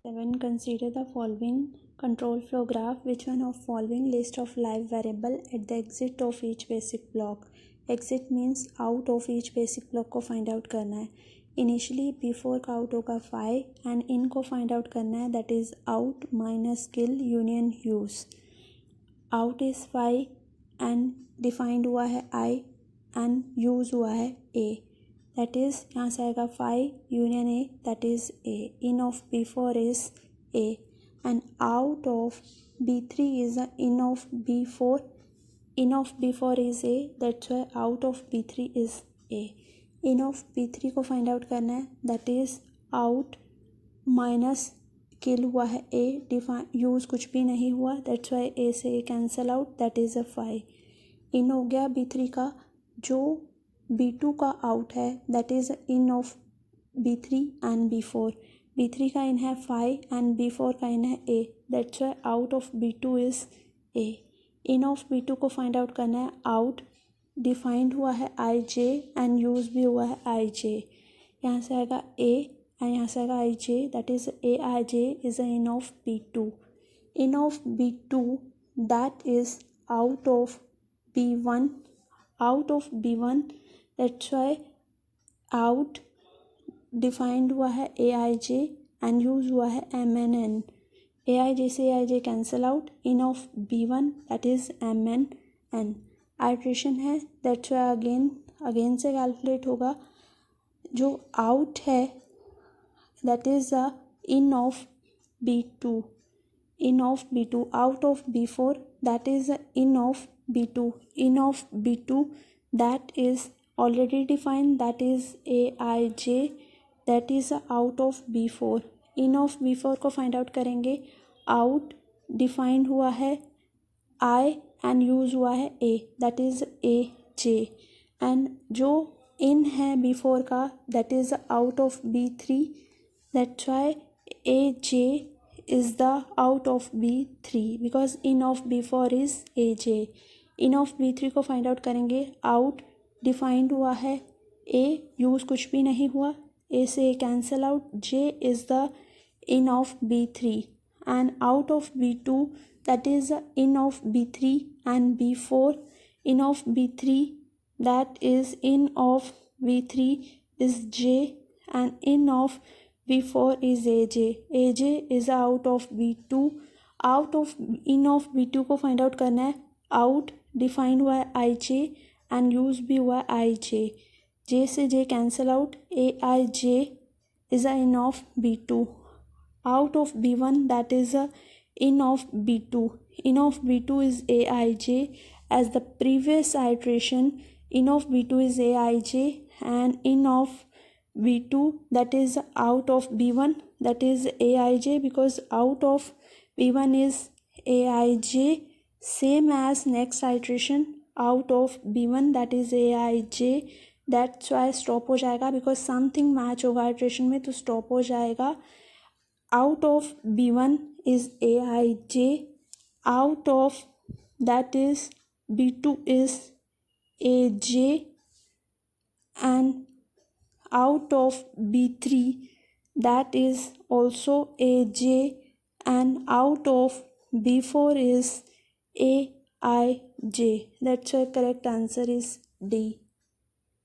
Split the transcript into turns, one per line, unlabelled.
7. Consider the following control flow graph. Which one of following list of live variable at the exit of each basic block? Exit means out of each basic block को find out करना है. Initially before का out होगा 5 and in को find out करना है, that is out minus kill union use. Out is 5 and defined हुआ है I and use हुआ है A. That is यहाँ से आएगा 5 union A, that is A. In of B4 is A and out of B3 is a in of B4. In of B4 is A, that's why out of B3 is A. In of B3 को find out करना है, that is out minus किल हुआ है A, define use कुछ भी नहीं हुआ, that's why A से A cancel out, that is a 5. इन हो गया B3 का. जो B2 का आउट है that is in of B3 and B4. B3 का इन है 5 एंड B4 का इन है A, that's why out of B2 is A. In of B2 को फाइंड आउट करना है. आउट डिफाइंड हुआ है IJ एंड यूज़ भी हुआ है IJ. यहाँ से आएगा A एंड यहाँ से आएगा IJ, that is AIJ is a in of B2. In of B2 that is out of B1. Out of B1, that's why out defined हुआ है AIJ एंड यूज हुआ है MNN. AIJ से AIJ cancel out. In of B1 that is MNN. Iteration है, that's why again से calculate होगा. जो out है that is the in of B2. In of B2 out of B4 that is in of B2. in of B2 that is already defined, that is AIJ, that is out of B4. in of B4 को find out करेंगे. out defined हुआ है I and use हुआ है A, that is AJ. and जो in है B4 का that is out of B3, that's why AJ is the out of B3 because in of B4 is AJ. In of B3 को find out करेंगे. Out defined हुआ है A, use कुछ भी नहीं हुआ, A से A cancel out. J is the in of B3 and out of B2 that is in of B3 and B4. In of B3 that is in of B3 is J and in of B4 is AJ. AJ is out of B2. Out of in of B2 को find out करना है. Out defined हुआ है IJ and use भी हुआ है IJ. J से J cancel out. AIJ is a in of B2. Out of B1 that is a in of B2. In of B2 is AIJ as the previous iteration. In of B2 is AIJ and in of B2 that is out of B1 that is AIJ because out of B1 is AIJ. Same as next iteration out of B1 that is AIJ. that's why stop हो जाएगा because something match होगा iteration में तो stop हो जाएगा. out of B1 is AIJ. out of that is B2 is AJ and out of B3 that is also AJ and out of B4 is AIJ. That's why correct answer is D.